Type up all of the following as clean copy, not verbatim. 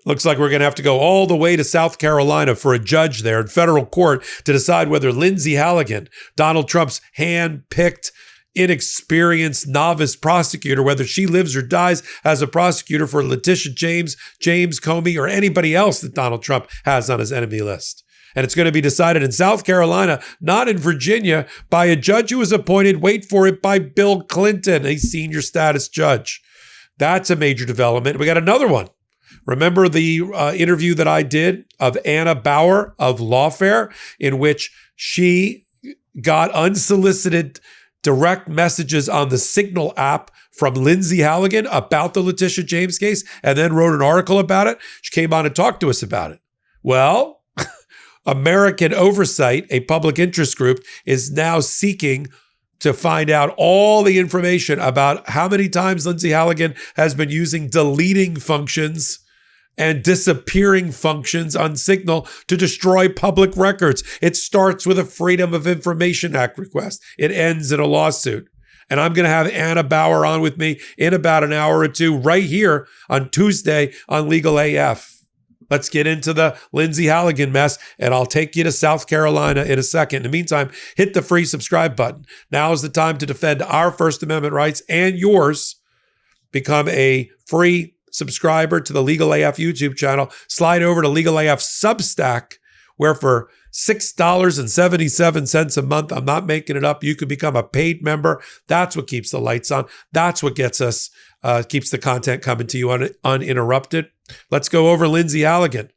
Looks like we're going to have to go all the way to South Carolina for a judge there in federal court to decide whether Lindsay Halligan, Donald Trump's hand-picked, inexperienced novice prosecutor, whether she lives or dies as a prosecutor for Letitia James, James Comey, or anybody else that Donald Trump has on his enemy list. And it's going to be decided in South Carolina, not in Virginia, by a judge who was appointed, wait for it, by Bill Clinton, a senior status judge. That's a major development. We got another one. Remember the interview that I did of Anna Bauer of Lawfare, in which she got unsolicited direct messages on the Signal app from Lindsay Halligan about the Letitia James case and then wrote an article about it? She came on and talked to us about it. Well, American Oversight, a public interest group, is now seeking to find out all the information about how many times Lindsay Halligan has been using deleting functions and disappearing functions on Signal to destroy public records. It starts with a Freedom of Information Act request. It ends in a lawsuit. And I'm going to have Anna Bauer on with me in about an hour or two right here on Tuesday on Legal AF. Let's get into the Lindsay Halligan mess, and I'll take you to South Carolina in a second. In the meantime, hit the free subscribe button. Now is the time to defend our First Amendment rights and yours. Become a free subscriber to the Legal AF YouTube channel. Slide over to Legal AF Substack, where for $6.77 a month, I'm not making it up, you can become a paid member. That's what keeps the lights on. That's what gets us, keeps the content coming to you uninterrupted. Let's go over Lindsay Halligan.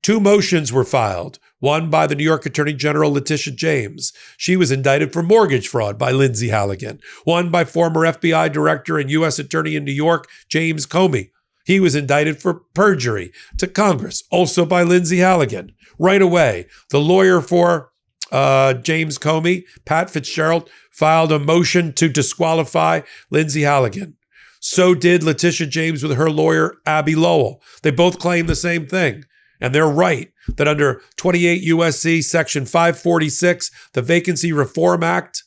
2 motions were filed, one by the New York Attorney General Letitia James. She was indicted for mortgage fraud by Lindsay Halligan. One by former FBI Director and U.S. Attorney in New York, James Comey. He was indicted for perjury to Congress, also by Lindsay Halligan. Right away, the lawyer for James Comey, Pat Fitzgerald, filed a motion to disqualify Lindsay Halligan. So did Letitia James with her lawyer, Abby Lowell. They both claim the same thing. And they're right that under 28 U.S.C. Section 546, the Vacancy Reform Act,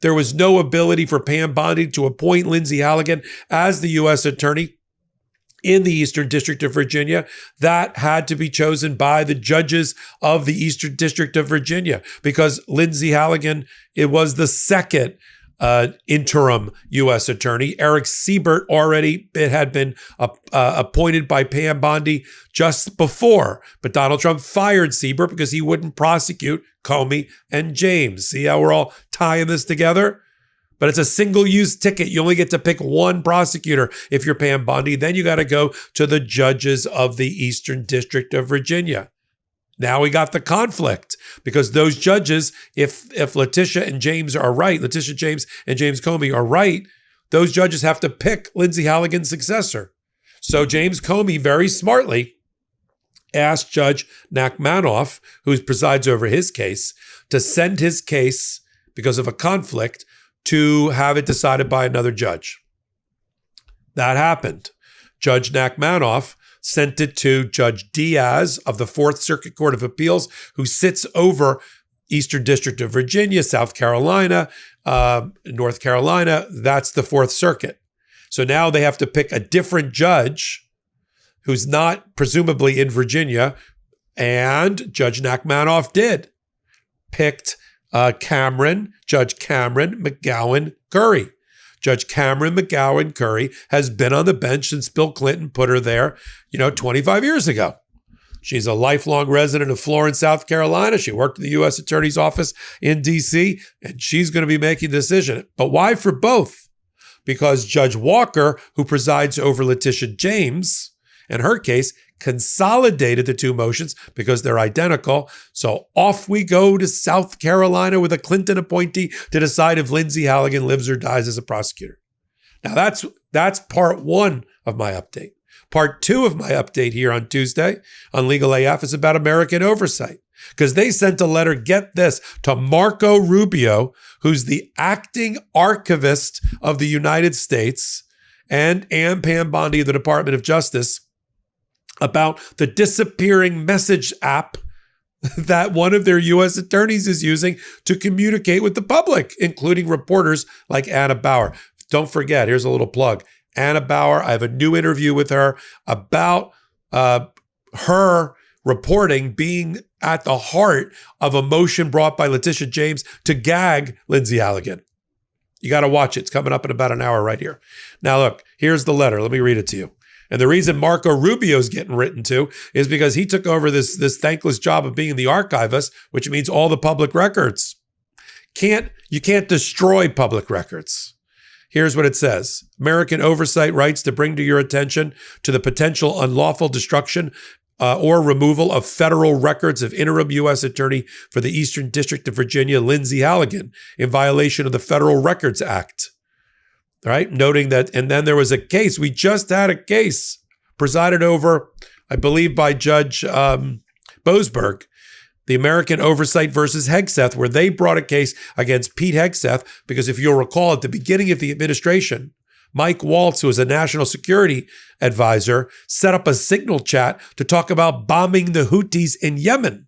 there was no ability for Pam Bondi to appoint Lindsay Halligan as the U.S. Attorney in the Eastern District of Virginia. That had to be chosen by the judges of the Eastern District of Virginia because Lindsay Halligan, it was the second interim U.S. Attorney. Eric Siebert already had been appointed by Pam Bondi just before, but Donald Trump fired Siebert because he wouldn't prosecute Comey and James. See how we're all tying this together? But it's a single-use ticket. You only get to pick one prosecutor if you're Pam Bondi. Then you got to go to the judges of the Eastern District of Virginia. Now we got the conflict because those judges, if Letitia and James are right, Letitia James and James Comey are right, those judges have to pick Lindsay Halligan's successor. So James Comey very smartly asked Judge Nachmanoff, who presides over his case, to send his case because of a conflict to have it decided by another judge. That happened. Judge Nachmanoff sent it to Judge Diaz of the Fourth Circuit Court of Appeals, who sits over Eastern District of Virginia, South Carolina, North Carolina. That's the Fourth Circuit. So now they have to pick a different judge who's not presumably in Virginia, and Judge Nachmanoff did. Picked Judge Cameron McGowan Curry. Judge Cameron McGowan Curry has been on the bench since Bill Clinton put her there, 25 years ago. She's a lifelong resident of Florence, South Carolina. She worked in the U.S. Attorney's Office in D.C., and she's going to be making a decision. But why for both? Because Judge Walker, who presides over Letitia James, in her case, consolidated the 2 motions because they're identical. So off we go to South Carolina with a Clinton appointee to decide if Lindsay Halligan lives or dies as a prosecutor. Now that's part 1 of my update. Part 2 of my update here on Tuesday on Legal AF is about American Oversight because they sent a letter, get this, to Marco Rubio, who's the acting archivist of the United States, and Pam Bondi of the Department of Justice, about the disappearing message app that one of their U.S. attorneys is using to communicate with the public, including reporters like Anna Bauer. Don't forget, here's a little plug. Anna Bauer, I have a new interview with her about her reporting being at the heart of a motion brought by Letitia James to gag Lindsay Halligan. You got to watch it. It's coming up in about an hour right here. Now, look, here's the letter. Let me read it to you. And the reason Marco Rubio's getting written to is because he took over this thankless job of being the archivist, which means all the public records. You can't destroy public records. Here's what it says. American Oversight writes to bring to your attention to the potential unlawful destruction or removal of federal records of interim U.S. Attorney for the Eastern District of Virginia, Lindsay Halligan, in violation of the Federal Records Act. All right, noting that, and then there was a case. We just had a case presided over, I believe, by Judge Boasberg, the American Oversight versus Hegseth, where they brought a case against Pete Hegseth, because if you'll recall, at the beginning of the administration, Mike Waltz, who was a national security advisor, set up a signal chat to talk about bombing the Houthis in Yemen.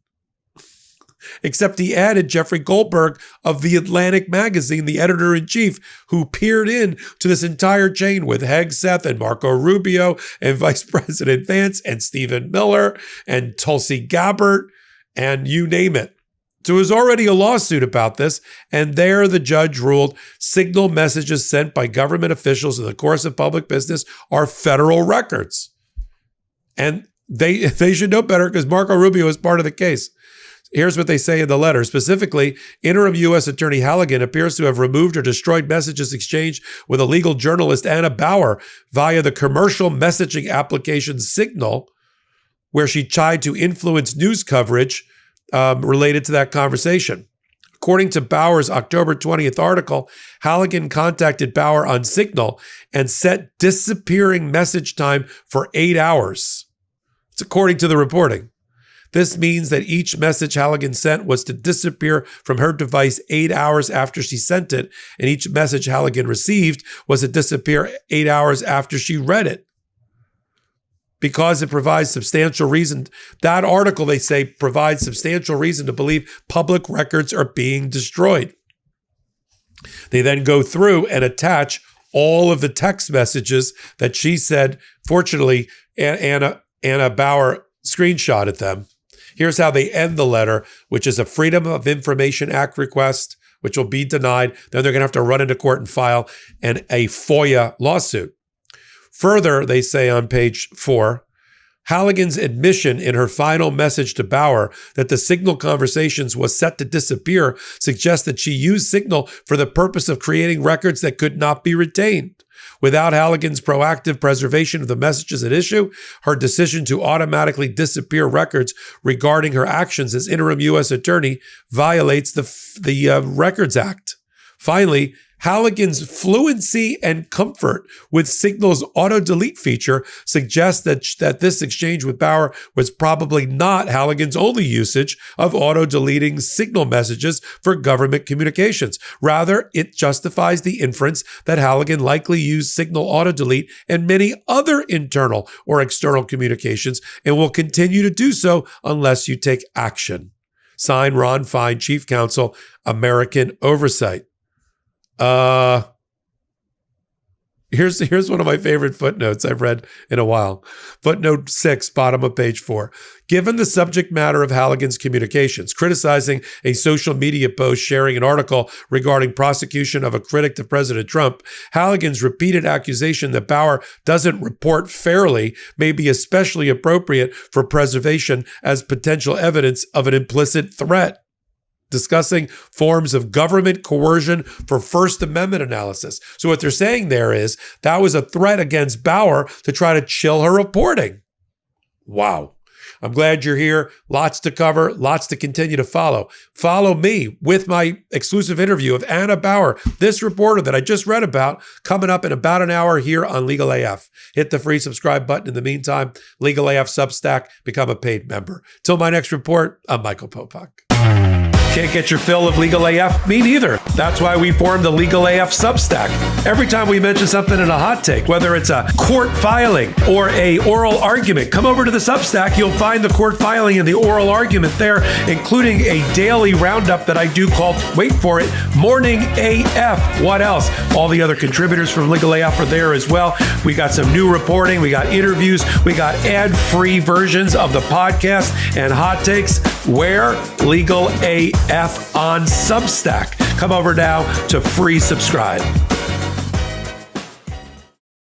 Except he added Jeffrey Goldberg of The Atlantic magazine, the editor-in-chief, who peered in to this entire chain with Hegseth and Marco Rubio and Vice President Vance and Stephen Miller and Tulsi Gabbard and you name it. So there was already a lawsuit about this, and there the judge ruled signal messages sent by government officials in the course of public business are federal records. And they should know better because Marco Rubio is part of the case. Here's what they say in the letter. Specifically, interim U.S. Attorney Halligan appears to have removed or destroyed messages exchanged with a legal journalist, Anna Bauer, via the commercial messaging application Signal, where she tried to influence news coverage related to that conversation. According to Bauer's October 20th article, Halligan contacted Bauer on Signal and set disappearing message time for 8 hours. It's according to the reporting. This means that each message Halligan sent was to disappear from her device 8 hours after she sent it, and each message Halligan received was to disappear 8 hours after she read it. Because it provides substantial reason, that article, they say, provides substantial reason to believe public records are being destroyed. They then go through and attach all of the text messages that she said. Fortunately, Anna Bauer screenshotted them. Here's how they end the letter, which is a Freedom of Information Act request, which will be denied. Then they're going to have to run into court and file a FOIA lawsuit. Further, they say on page 4, Halligan's admission in her final message to Bauer that the Signal conversations was set to disappear suggests that she used Signal for the purpose of creating records that could not be retained. Without Halligan's proactive preservation of the messages at issue, her decision to automatically disappear records regarding her actions as interim U.S. Attorney violates the Records Act. Finally, Halligan's fluency and comfort with Signal's auto-delete feature suggests that this exchange with Bauer was probably not Halligan's only usage of auto-deleting Signal messages for government communications. Rather, it justifies the inference that Halligan likely used Signal auto-delete in many other internal or external communications and will continue to do so unless you take action. Signed, Ron Fine, Chief Counsel, American Oversight. Here's one of my favorite footnotes I've read in a while. Footnote 6, bottom of page 4. Given the subject matter of Halligan's communications, criticizing a social media post sharing an article regarding prosecution of a critic to President Trump, Halligan's repeated accusation that Bauer doesn't report fairly may be especially appropriate for preservation as potential evidence of an implicit threat. Discussing forms of government coercion for First Amendment analysis. So what they're saying there is that was a threat against Bauer to try to chill her reporting. Wow. I'm glad you're here. Lots to cover, lots to continue to follow. Follow me with my exclusive interview of Anna Bauer, this reporter that I just read about, coming up in about an hour here on Legal AF. Hit the free subscribe button in the meantime. Legal AF Substack, become a paid member. Till my next report, I'm Michael Popak. Can't get your fill of Legal AF? Me neither. That's why we formed the Legal AF Substack. Every time we mention something in a hot take, whether it's a court filing or a oral argument, come over to the Substack. You'll find the court filing and the oral argument there, including a daily roundup that I do called, wait for it, Morning AF. What else? All the other contributors from Legal AF are there as well. We got some new reporting. We got interviews. We got ad-free versions of the podcast and hot takes. Where? Legal AF on Substack. Come over now to free subscribe.